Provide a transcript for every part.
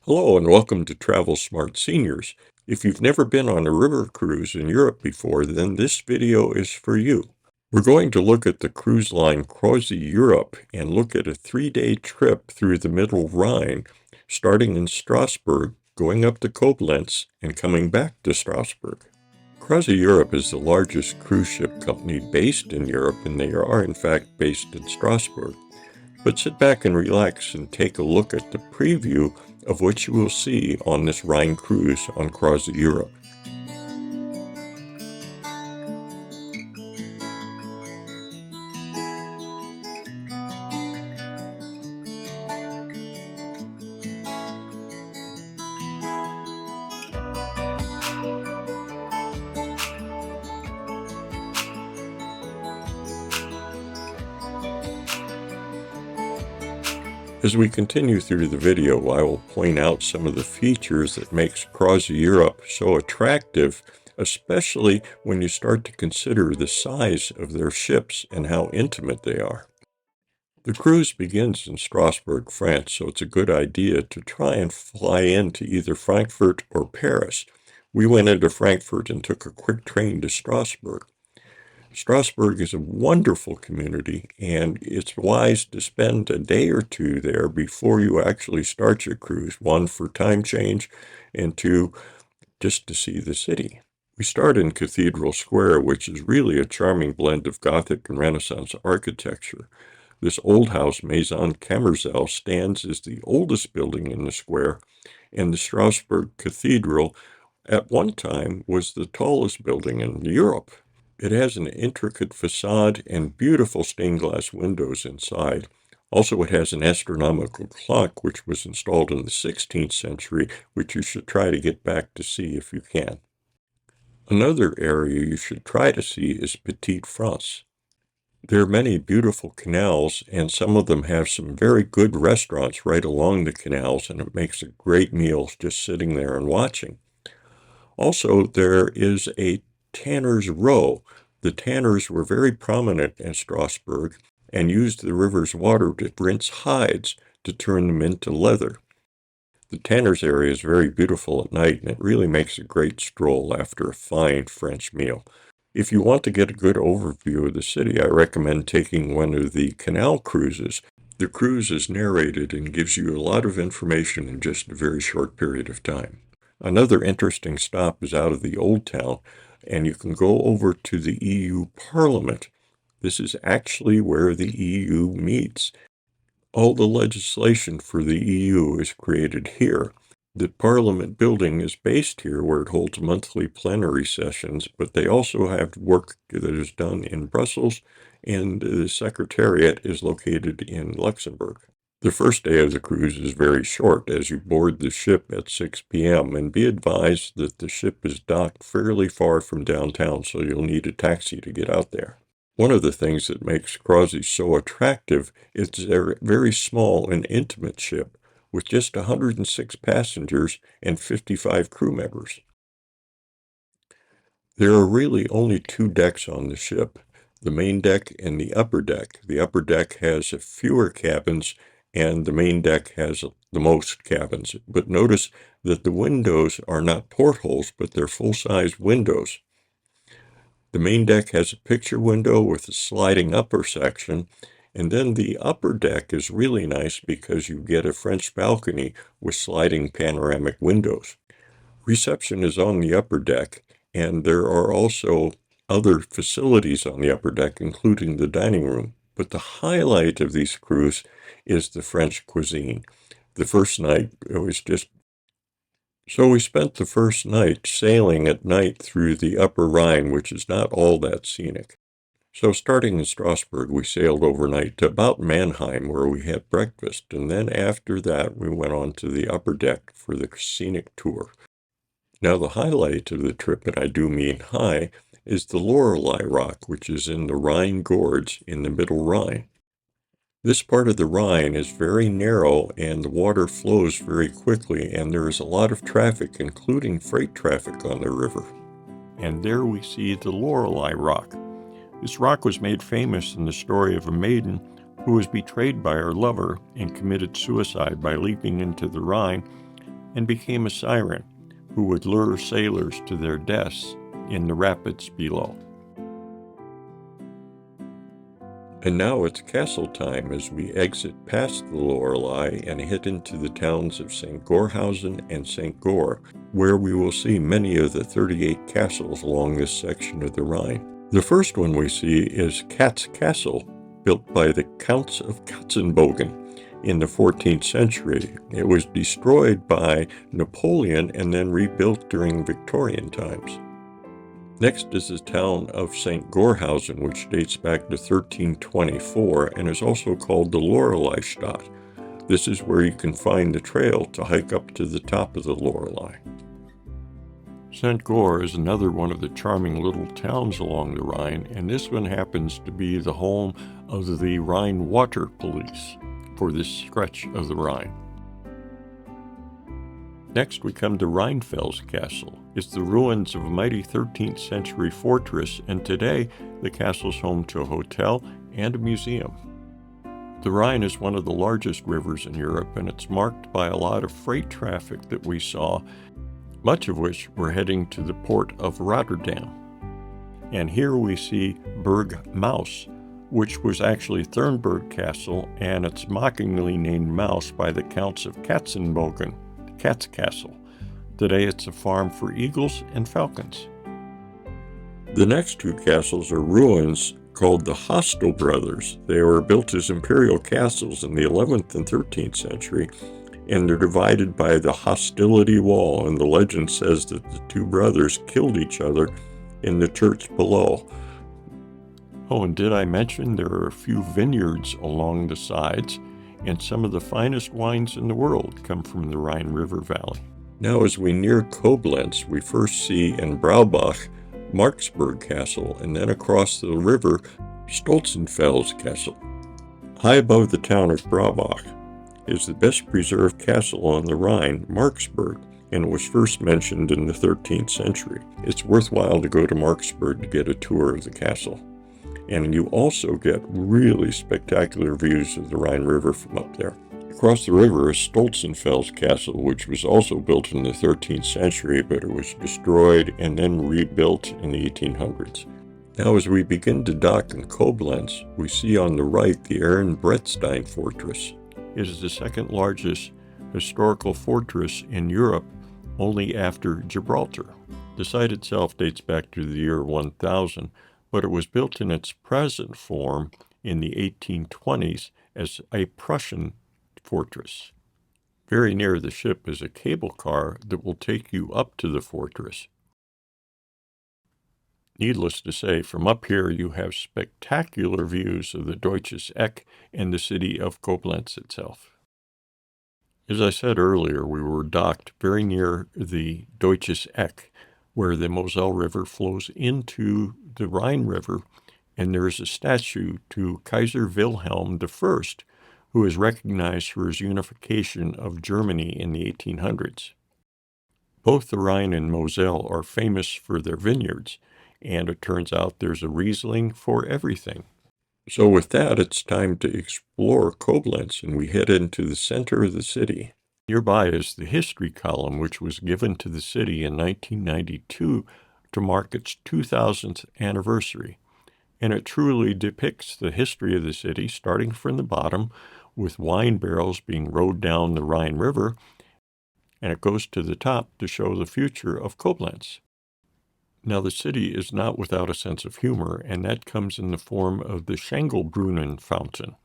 Hello and welcome to Travel Smart Seniors. If you've never been on a river cruise in Europe before, then this video is for you. We're going to look at the cruise line CroisiEurope and look at a 3-day trip through the Middle Rhine, starting in Strasbourg, going up to Koblenz, and coming back to Strasbourg. CroisiEurope is the largest cruise ship company based in Europe, and they are in fact based in Strasbourg. But sit back and relax and take a look at the preview of what you will see on this Rhine cruise on CroisiEurope. As we continue through the video, I will point out some of the features that makes CroisiEurope so attractive, especially when you start to consider the size of their ships and how intimate they are. The cruise begins in Strasbourg, France, so it's a good idea to try and fly into either Frankfurt or Paris. We went into Frankfurt and took a quick train to Strasbourg. Strasbourg is a wonderful community, and it's wise to spend a day or two there before you actually start your cruise, one for time change, and two, just to see the city. We start in Cathedral Square, which is really a charming blend of Gothic and Renaissance architecture. This old house, Maison Kammerzell, stands as the oldest building in the square, and the Strasbourg Cathedral at one time was the tallest building in Europe. It has an intricate facade and beautiful stained glass windows inside. Also, it has an astronomical clock, which was installed in the 16th century, which you should try to get back to see if you can. Another area you should try to see is Petite France. There are many beautiful canals, and some of them have some very good restaurants right along the canals, and it makes a great meal just sitting there and watching. Also, there is a Tanner's Row. The tanners were very prominent in Strasbourg and used the river's water to rinse hides to turn them into leather. The tanners area is very beautiful at night, and it really makes a great stroll after a fine French meal. If you want to get a good overview of the city, I recommend taking one of the canal cruises. The cruise is narrated and gives you a lot of information in just a very short period of time. Another interesting stop is out of the Old Town, and you can go over to the EU Parliament. This is actually where the EU meets. All the legislation for the EU is created here. The Parliament building is based here where it holds monthly plenary sessions, but they also have work that is done in Brussels, and the Secretariat is located in Luxembourg. The first day of the cruise is very short as you board the ship at 6 p.m. and be advised that the ship is docked fairly far from downtown, so you'll need a taxi to get out there. One of the things that makes Croisi so attractive is their very small and intimate ship with just 106 passengers and 55 crew members. There are really only 2 decks on the ship, the main deck and the upper deck. The upper deck has fewer cabins, and the main deck has the most cabins. But notice that the windows are not portholes, but they're full-size windows. The main deck has a picture window with a sliding upper section, and then the upper deck is really nice because you get a French balcony with sliding panoramic windows. Reception is on the upper deck, and there are also other facilities on the upper deck, including the dining room. But the highlight of these cruises is the French cuisine. The first night, So we spent the first night sailing at night through the Upper Rhine, which is not all that scenic. So starting in Strasbourg, we sailed overnight to about Mannheim, where we had breakfast, and then after that, we went on to the upper deck for the scenic tour. Now, the highlight of the trip, and I do mean high, is the Lorelei rock, which is in the Rhine Gorge in the Middle Rhine. This part of the Rhine is very narrow and the water flows very quickly, and there is a lot of traffic, including freight traffic on the river. And there we see the Lorelei rock. This rock was made famous in the story of a maiden who was betrayed by her lover and committed suicide by leaping into the Rhine and became a siren who would lure sailors to their deaths in the rapids below. And now it's castle time as we exit past the Lorelei and head into the towns of Saint-Goarhausen and Saint-Goar, where we will see many of the 38 castles along this section of the Rhine. The first one we see is Katz Castle, built by the Counts of Katzenbogen in the 14th century. It was destroyed by Napoleon and then rebuilt during Victorian times. Next is the town of Saint-Goarhausen, which dates back to 1324 and is also called the Lorelei Stadt. This is where you can find the trail to hike up to the top of the Lorelei. Saint-Goar is another one of the charming little towns along the Rhine, and this one happens to be the home of the Rhine Water Police for this stretch of the Rhine. Next, we come to Rheinfels Castle. It's the ruins of a mighty 13th century fortress, and today the castle is home to a hotel and a museum. The Rhine is one of the largest rivers in Europe, and it's marked by a lot of freight traffic that we saw, much of which were heading to the port of Rotterdam. And here we see Burg Maus, which was actually Thurnberg Castle, and it's mockingly named Maus by the Counts of Katzenbogen, Katz Castle. Today it's a farm for eagles and falcons. The next two castles are ruins called the Hostel Brothers. They were built as imperial castles in the 11th and 13th century, and they're divided by the Hostility Wall, and the legend says that the two brothers killed each other in the church below. Oh, and did I mention there are a few vineyards along the sides, and some of the finest wines in the world come from the Rhine River Valley. Now, as we near Koblenz, we first see in Braubach Marksburg Castle, and then across the river Stolzenfels Castle. High above the town of Braubach is the best preserved castle on the Rhine, Marksburg, and it was first mentioned in the 13th century. It's worthwhile to go to Marksburg to get a tour of the castle. And you also get really spectacular views of the Rhine River from up there. Across the river is Stolzenfels Castle, which was also built in the 13th century, but it was destroyed and then rebuilt in the 1800s. Now, as we begin to dock in Koblenz, we see on the right the Ehrenbreitstein Fortress. It is the second largest historical fortress in Europe, only after Gibraltar. The site itself dates back to the year 1000, but it was built in its present form in the 1820s as a Prussian fortress. Very near the ship is a cable car that will take you up to the fortress. Needless to say, from up here you have spectacular views of the Deutsches Eck and the city of Koblenz itself. As I said earlier, we were docked very near the Deutsches Eck, where the Moselle River flows into the Rhine River, and there is a statue to Kaiser Wilhelm I, who is recognized for his unification of Germany in the 1800s. Both the Rhine and Moselle are famous for their vineyards, and it turns out there's a Riesling for everything. So with that, it's time to explore Koblenz, and we head into the center of the city. Nearby is the history column, which was given to the city in 1992 to mark its 2000th anniversary. And it truly depicts the history of the city, starting from the bottom, with wine barrels being rowed down the Rhine River, and it goes to the top to show the future of Koblenz. Now, the city is not without a sense of humor, and that comes in the form of the Schengelbrunnen fountain.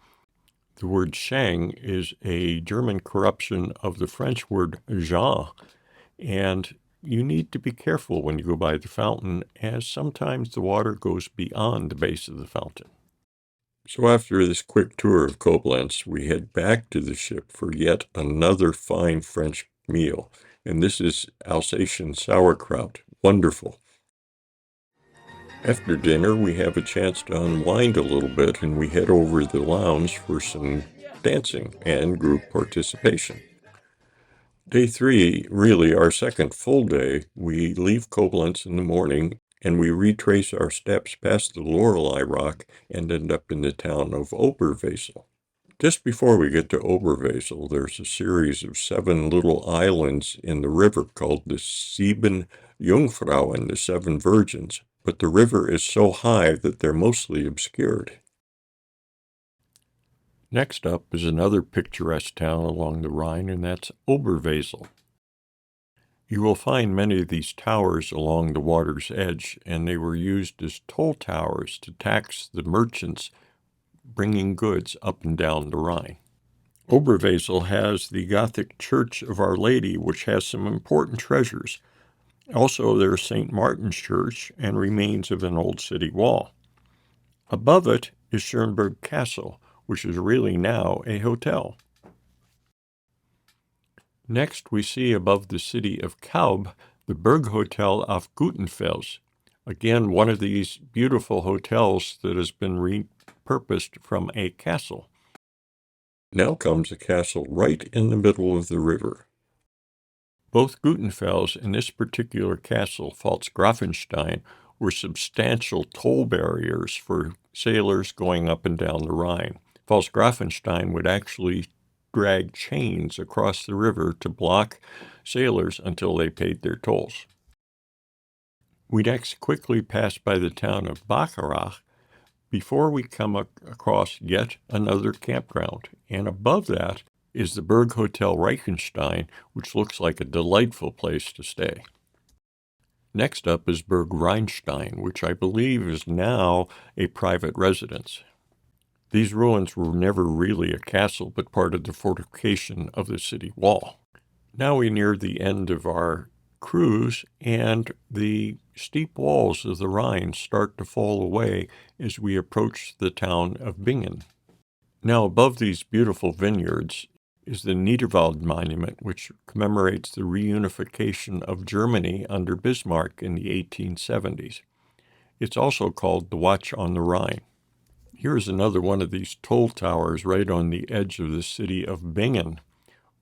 The word Schang is a German corruption of the French word Jean, and you need to be careful when you go by the fountain, as sometimes the water goes beyond the base of the fountain. So after this quick tour of Koblenz, we head back to the ship for yet another fine French meal, and this is Alsatian sauerkraut. Wonderful. After dinner, we have a chance to unwind a little bit, and we head over to the lounge for some dancing and group participation. Day 3, really our second full day, we leave Koblenz in the morning, and we retrace our steps past the Lorelei Rock and end up in the town of Oberwesel. Just before we get to Oberwesel, there's a series of 7 little islands in the river called the Sieben Jungfrauen, the Seven Virgins, but the river is so high that they're mostly obscured. Next up is another picturesque town along the Rhine, and that's Oberwesel. You will find many of these towers along the water's edge, and they were used as toll towers to tax the merchants bringing goods up and down the Rhine. Oberwesel has the Gothic Church of Our Lady, which has some important treasures. Also, there's St. Martin's Church and remains of an old city wall. Above it is Schönberg Castle, which is really now a hotel. Next, we see above the city of Kaub the Berg Hotel auf Gutenfels. Again, one of these beautiful hotels that has been repurposed from a castle. Now comes a castle right in the middle of the river. Both Gutenfels and this particular castle, Pfalzgrafenstein, were substantial toll barriers for sailors going up and down the Rhine. Pfalzgrafenstein would actually drag chains across the river to block sailors until they paid their tolls. We next quickly pass by the town of Bacharach before we come across yet another campground, and above that is the Berg Hotel Reichenstein, which looks like a delightful place to stay. Next up is Berg Rheinstein, which I believe is now a private residence. These ruins were never really a castle, but part of the fortification of the city wall. Now we near the end of our cruise, and the steep walls of the Rhine start to fall away as we approach the town of Bingen. Now above these beautiful vineyards is the Niederwald Monument, which commemorates the reunification of Germany under Bismarck in the 1870s. It's also called the Watch on the Rhine. Here's another one of these toll towers right on the edge of the city of Bingen,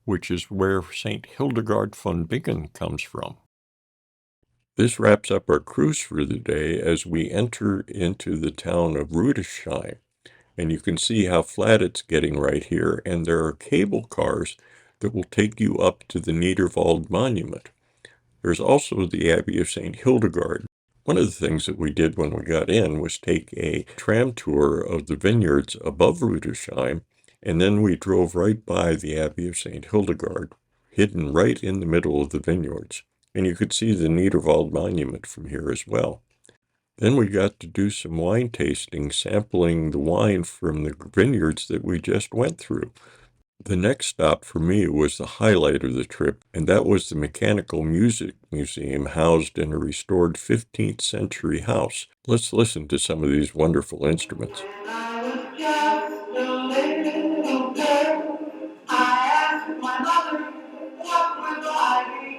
which is where St. Hildegard von Bingen comes from. This wraps up our cruise for the day as we enter into the town of Rüdesheim. And you can see how flat it's getting right here, and there are cable cars that will take you up to the Niederwald Monument. There's also the Abbey of St. Hildegard. One of the things that we did when we got in was take a tram tour of the vineyards above Rüdesheim, and then we drove right by the Abbey of St. Hildegard, hidden right in the middle of the vineyards. And you could see the Niederwald Monument from here as well. Then we got to do some wine tasting, sampling the wine from the vineyards that we just went through. The next stop for me was the highlight of the trip, and that was the Mechanical Music Museum housed in a restored 15th century house. Let's listen to some of these wonderful instruments. When I was just a little girl, I asked my mother, what will I be?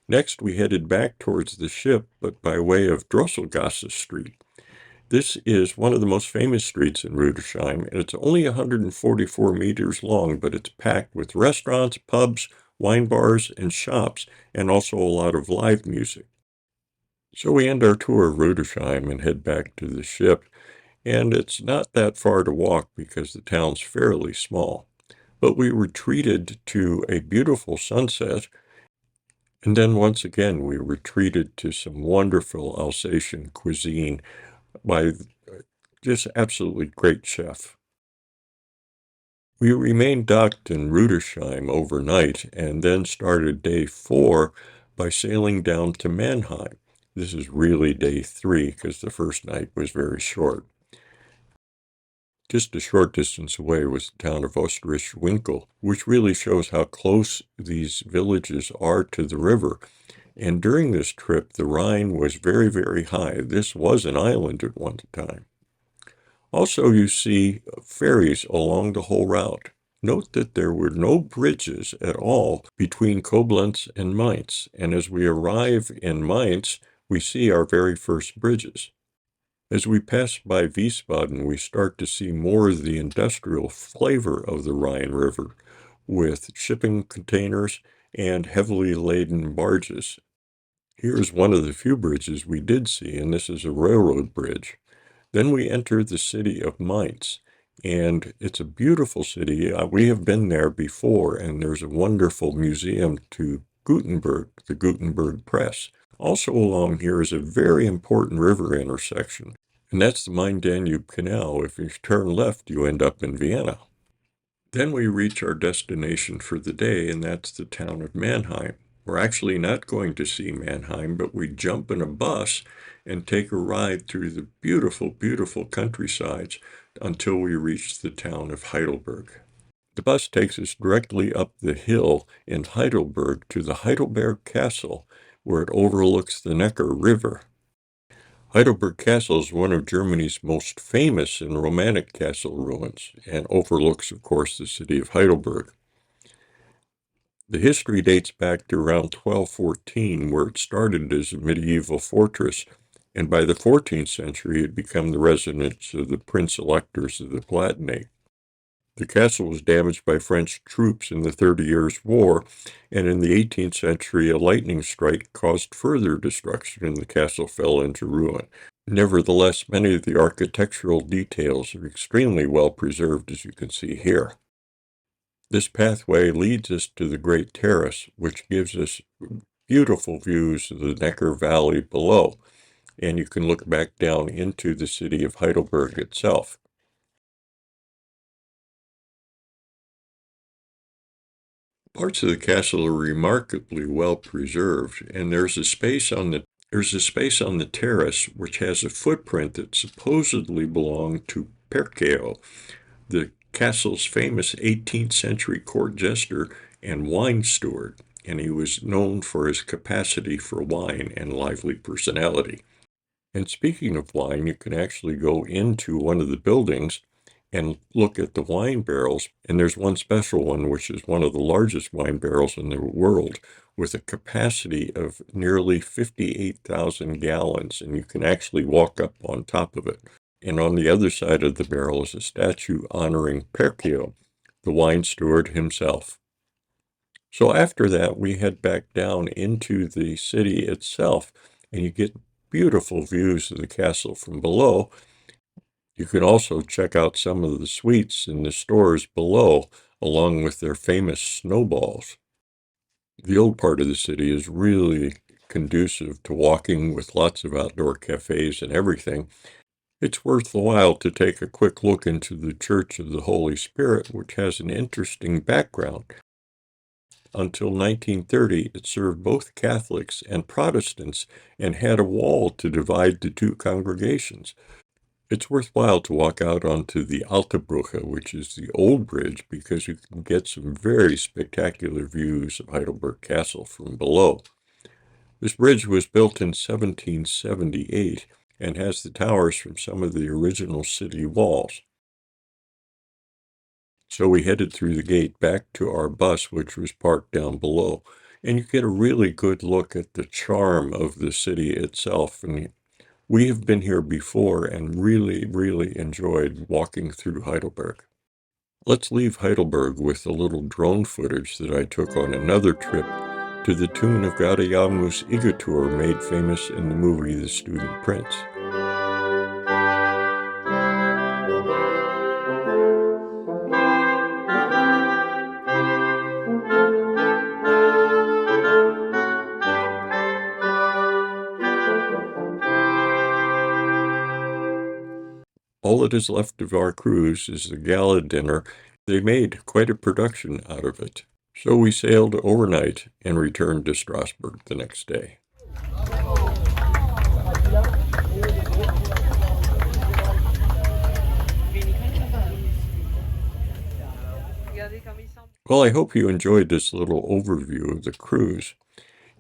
Next, we headed back towards the ship, but by way of Drosselgasse Street. This is one of the most famous streets in Rüdesheim, and it's only 144 meters long, but it's packed with restaurants, pubs, wine bars, and shops, and also a lot of live music. So we end our tour of Rüdesheim and head back to the ship, and it's not that far to walk because the town's fairly small. But we were treated to a beautiful sunset, and then once again we were treated to some wonderful Alsatian cuisine by just absolutely great chef. We remained docked in Rudolph overnight and then started day 4 by sailing down to Mannheim. This is really day 3 because the first night was very short. Just a short distance away was the town of Ostrich-Winkel, which really shows how close these villages are to the river. And during this trip, the Rhine was very, very high. This was an island at one time. Also, you see ferries along the whole route. Note that there were no bridges at all between Koblenz and Mainz, and as we arrive in Mainz, we see our very first bridges. As we pass by Wiesbaden, we start to see more of the industrial flavor of the Rhine River, with shipping containers and heavily laden barges. Here is one of the few bridges we did see, and this is a railroad bridge. Then we enter the city of Mainz, and it's a beautiful city. We have been there before, and there's a wonderful museum to Gutenberg, the Gutenberg Press. Also along here is a very important river intersection, and that's the Main-Danube Canal. If you turn left, you end up in Vienna. Then we reach our destination for the day, and that's the town of Mannheim. We're actually not going to see Mannheim, but we jump in a bus and take a ride through the beautiful, beautiful countrysides until we reach the town of Heidelberg. The bus takes us directly up the hill in Heidelberg to the Heidelberg Castle, where it overlooks the Neckar River. Heidelberg Castle is one of Germany's most famous and romantic castle ruins and overlooks, of course, the city of Heidelberg. The history dates back to around 1214, where it started as a medieval fortress, and by the 14th century it had become the residence of the prince-electors of the Palatinate. The castle was damaged by French troops in the 30 Years' War, and in the 18th century a lightning strike caused further destruction and the castle fell into ruin. Nevertheless, many of the architectural details are extremely well preserved, as you can see here. This pathway leads us to the Great Terrace, which gives us beautiful views of the Neckar Valley below, and you can look back down into the city of Heidelberg itself. Parts of the castle are remarkably well preserved, and there's a space on the terrace which has a footprint that supposedly belonged to Perkeo, the castle's famous 18th century court jester and wine steward, and he was known for his capacity for wine and lively personality. And speaking of wine, you can actually go into one of the buildings and look at the wine barrels, and there's one special one which is one of the largest wine barrels in the world with a capacity of nearly 58,000 gallons, and you can actually walk up on top of it. And on the other side of the barrel is a statue honoring Perkeo, the wine steward himself. So after that, we head back down into the city itself, and you get beautiful views of the castle from below. You can also check out some of the suites in the stores below, along with their famous snowballs. The old part of the city is really conducive to walking with lots of outdoor cafes and everything. It's worth the while to take a quick look into the Church of the Holy Spirit, which has an interesting background. Until 1930, it served both Catholics and Protestants and had a wall to divide the two congregations. It's worthwhile to walk out onto the Lauterbourg, which is the old bridge, because you can get some very spectacular views of Heidelberg Castle from below. This bridge was built in 1778 and has the towers from some of the original city walls. So we headed through the gate back to our bus, which was parked down below, and you get a really good look at the charm of the city itself. And we have been here before and really, really enjoyed walking through Heidelberg. Let's leave Heidelberg with a little drone footage that I took on another trip to the tune of Gaudeamus Igitur, made famous in the movie The Student Prince. All that is left of our cruise is the gala dinner. They made quite a production out of it. So we sailed overnight and returned to Strasbourg the next day. Well, I hope you enjoyed this little overview of the cruise.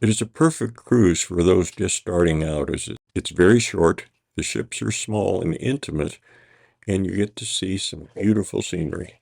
It is a perfect cruise for those just starting out, as it's very short, the ships are small and intimate, and you get to see some beautiful scenery.